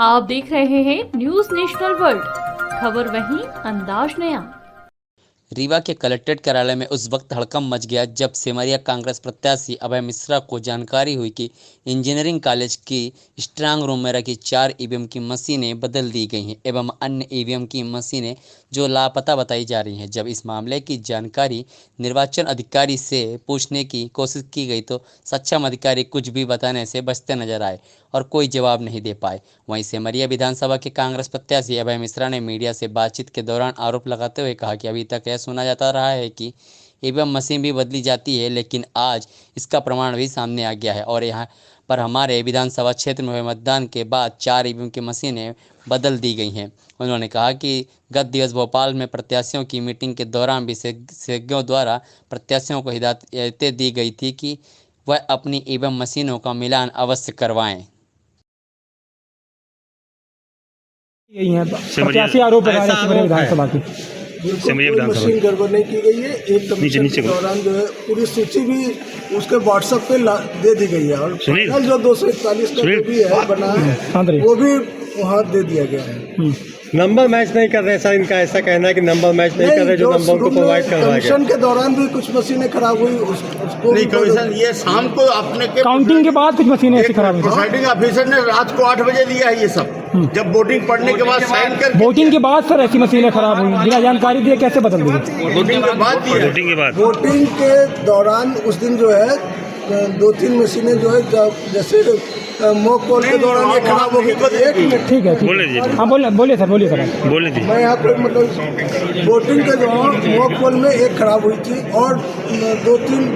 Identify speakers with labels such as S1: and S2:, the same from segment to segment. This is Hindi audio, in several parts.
S1: आप देख रहे हैं न्यूज नेशनल वर्ल्ड, खबर वहीं अंदाज नया।
S2: रीवा के कलेक्ट्रेट कार्यालय में उस वक्त हड़कंप मच गया जब सेमरिया कांग्रेस प्रत्याशी अभय मिश्रा को जानकारी हुई कि इंजीनियरिंग कॉलेज की स्ट्रांग रूम में रखी 4 ईवीएम की मशीनें बदल दी गई हैं एवं अन्य ईवीएम की मशीनें जो लापता बताई जा रही हैं। जब इस मामले की जानकारी निर्वाचन अधिकारी से पूछने की कोशिश की गई तो सक्षम अधिकारी कुछ भी बताने से बचते नजर आए और कोई जवाब नहीं दे पाए। वहीं सेमरिया विधानसभा के कांग्रेस प्रत्याशी अभय मिश्रा ने मीडिया से बातचीत के दौरान आरोप लगाते हुए कहा कि अभी तक यह सुना जाता रहा है कि ईवीएम मशीन भी बदली जाती है, लेकिन आज इसका प्रमाण भी सामने आ गया है और यहाँ पर हमारे विधानसभा क्षेत्र में हुए मतदान के बाद 4 ईवीएम की मशीनें बदल दी गई हैं। उन्होंने कहा कि गत दिवस भोपाल में प्रत्याशियों की मीटिंग के दौरान विशेषज्ञों द्वारा प्रत्याशियों को हिदायतें दी गई थी कि वह अपनी ईवीएम मशीनों का मिलान अवश्य करवाएं।
S3: यही है प्रत्याशी आरोप लगा रहे हैं विधानसभा की।
S4: मशीन गड़बड़ नहीं की गई है। एक कमीशन के दौरान जो है पूरी सूची भी उसके व्हाट्सएप पे दे दी गई है और फाइनल जो 241 का जो भी है बना है वो भी वहाँ दे दिया गया है।
S5: नंबर मैच नहीं कर रहे सर, इनका ऐसा कहना है कि नंबर मैच नहीं कर रहे जो नंबर को प्रोवाइड करवाया गया।
S4: कमीशन के दौरान भी कुछ मशीनें खराब हुई उसको
S6: नहीं कमीशन ये शाम को अपने के
S3: काउंटिंग के बाद कुछ मशीनें ऐसी खराब हुई।
S6: प्रिसाइडिंग ऑफिसर ने रात को 8 बजे दिया है ये सब, जब वोटिंग पड़ने के बाद साइन कर
S3: वोटिंग के बाद सर ऐसी मशीनें खराब हुई बिना जानकारी दिए कैसे बदल दी?
S6: वोटिंग के बाद दिया।
S4: वोटिंग के दौरान उस दिन जो है 2-3 मशीनें जो है जैसे मॉक पोल के दौरान ये खराब हो गई। एक मिनट
S3: ठीक है हाँ बोलिए सर बोलिए जी।
S4: मैं यहाँ पर मतलब वोटिंग के दौरान मॉक पोल में एक खराब हुई थी और 2-3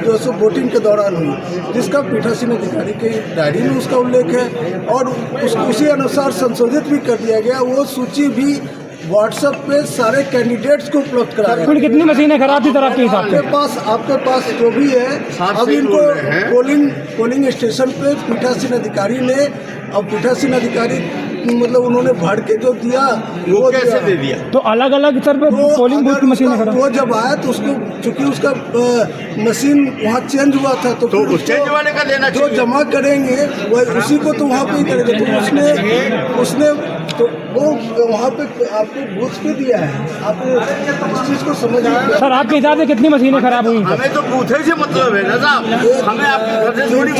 S4: जो सो वोटिंग के दौरान हुई, जिसका पीठासीन अधिकारी की डायरी में उसका उल्लेख है और उसी अनुसार संशोधित भी कर दिया गया। वो सूची भी व्हाट्सएप पे सारे कैंडिडेट्स को उपलब्ध करा रहे हैं।
S3: कितनी मशीनें खराब थी सर आपके हिसाब से?
S4: आपके पास जो भी है अब इनको पोलिंग स्टेशन पे पीठासीन अधिकारी ने अब पीठासीन अधिकारी मतलब उन्होंने भर के जो दिया वो
S6: कैसे दे दिया।
S3: तो अलग अलग सर पोलिंग बूथ की मशीनें खराब।
S4: वो जब आया तो उसको चूंकि उसका मशीन वहाँ चेंज हुआ था तो
S6: चेंज वाले का देना
S4: जो जमा करेंगे वह उसी को तो वहाँ पे ही करेंगे। तो उसने तो वो वहाँ पे आपको बूथ पे दिया है। आप इस चीज़ को समझिए
S3: सर। आपके हिसाब से कितनी मशीनें खराब हुई?
S6: हमें तो बूथे से मतलब है ना साहब, हमें आपके घर से थोड़ी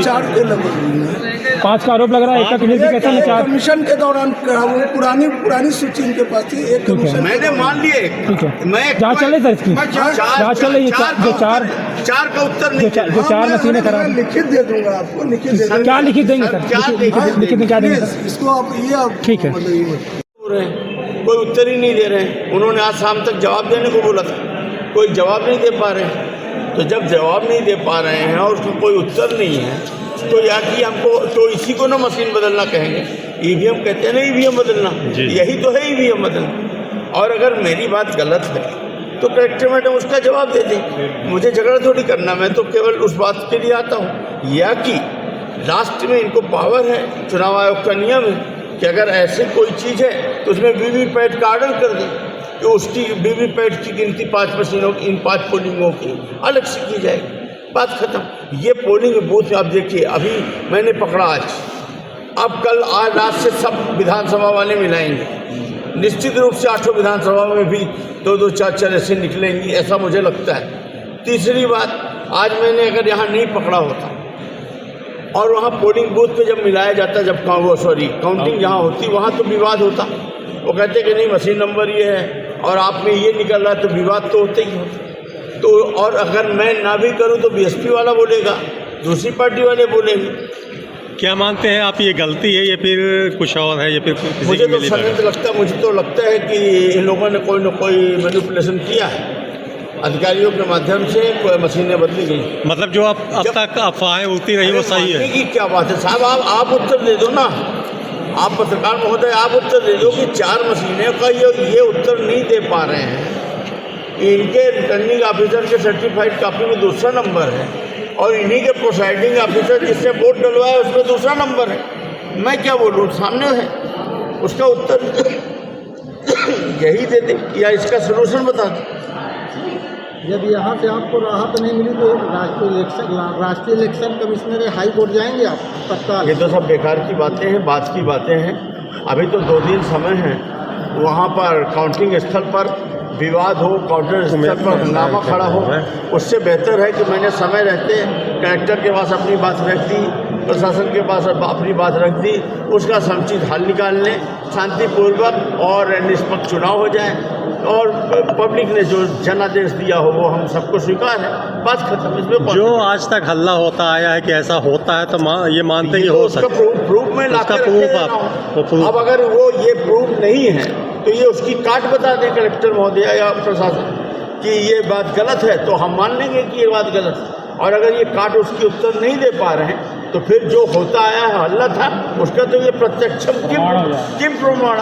S4: 4 के लगभग
S3: 5 का आरोप लग रहा है। एक का क्लियरिफिकेशन है 4
S4: कमीशन के दौरान पुरानी सूची इनके पास थी। एक कमीशन
S6: मैंने मान लिए।
S3: ठीक है
S6: मैं
S3: जांच चल रही सर इसकी जांच चल रही है। जो 4
S6: का उत्तर नहीं
S3: जो 4 मशीनें खराब।
S4: लिखित दे दूंगा आपको। लिखित
S3: क्या लिखित देंगे सर? लिखित में क्या देंगे सर?
S4: इसको आप ठीक है।
S6: कोई उत्तर ही नहीं दे रहे हैं। उन्होंने आज शाम तक जवाब देने को बोला था, कोई जवाब नहीं दे पा रहे हैं। तो जब जवाब नहीं दे पा रहे हैं और उसका कोई उत्तर नहीं है तो या कि हमको तो इसी को ना मशीन बदलना कहेंगे। ईवीएम कहते हैं ना, ईवीएम बदलना यही तो है ईवीएम बदलना। और अगर मेरी बात गलत है तो कलेक्टर मैडम उसका जवाब दे दें। मुझे झगड़ा थोड़ी करना, मैं तो केवल उस बात के लिए आता हूँ या कि लास्ट में इनको पावर है, चुनाव आयोग का नियम है कि अगर ऐसे कोई चीज़ है तो उसमें वीवीपैट का ऑर्डर कर दें कि उसकी वीवीपैट की गिनती 5 मशीनों की इन 5 पोलिंगों की अलग से की जाएगी। बात खत्म। ये पोलिंग बूथ आप देखिए, अभी मैंने पकड़ा आज, अब कल आज रात से सब विधानसभा वाले मिलाएंगे। निश्चित रूप से 8 विधानसभा में भी 2-2, 4-4 ऐसे निकलेंगी, ऐसा मुझे लगता है। तीसरी बात, आज मैंने अगर यहाँ नहीं पकड़ा होता और वहाँ पोलिंग बूथ पे जब मिलाया जाता, जब काउंटिंग जहाँ होती वहाँ तो विवाद होता। वो कहते कि नहीं मशीन नंबर ये है और आप में ये निकल रहा है, तो विवाद तो होते ही होता। तो और अगर मैं ना भी करूं तो बीएसपी वाला बोलेगा, दूसरी पार्टी वाले बोलेंगे।
S5: क्या मानते हैं आप, ये गलती है या फिर कुछ और है या फिर
S6: मुझे तो लगता है कि इन लोगों ने कोई न कोई मैनिपुलेशन किया है, अधिकारियों के माध्यम से कोई मशीनें बदली गई। मतलब
S5: जो अब तक अफवाहें उड़ती रही वो सही है
S6: कि क्या बात है साहब? आप उत्तर दे दो ना, आप पत्रकार महोदय आप उत्तर दे दो कि 4 मशीनें का ये उत्तर नहीं दे पा रहे हैं। इनके रिटर्निंग ऑफिसर के सर्टिफाइड कॉपी में दूसरा नंबर है और इन्हीं के प्रोसाइडिंग ऑफिसर जिससे वोट डलवाया उसमें दूसरा नंबर है। मैं क्या बोलूँ, सामने है। उसका उत्तर यही दे दे या इसका सलूशन बता दे।
S7: जब यहाँ से आपको राहत नहीं मिली तो राष्ट्रीय इलेक्शन कमिश्नर हाई कोर्ट जाएंगे आप तत्काल?
S6: ये तो सब बेकार की बातें हैं, बात की बातें हैं। अभी तो 2 दिन समय है, वहाँ पर काउंटिंग स्थल पर विवाद हो, काउंटर स्थल पर हंगामा खड़ा हो, उससे बेहतर है कि मैंने समय रहते कलेक्टर के पास अपनी बात रख दी, प्रशासन के पास अपनी बात रख दी, उसका समुचित हल निकाल लें, शांतिपूर्वक और निष्पक्ष चुनाव हो जाए और पब्लिक ने जो जनादेश दिया हो वो हम सबको स्वीकार है, बात खत्म। इसमें
S5: जो आज तक हल्ला होता आया है कि ऐसा होता है तो ये मानते हैं कि हो सकता है,
S6: प्रूफ में ला कर अब अगर वो ये प्रूफ नहीं है तो ये उसकी काट बता दें कलेक्टर महोदय या प्रशासन कि ये बात गलत है, तो हम मान लेंगे कि ये बात गलत है। और अगर ये काट उसकी उत्तर नहीं दे पा रहे हैं तो फिर जो होता आया है हल्ला था उसका तो ये प्रत्यक्षम किम प्रमाण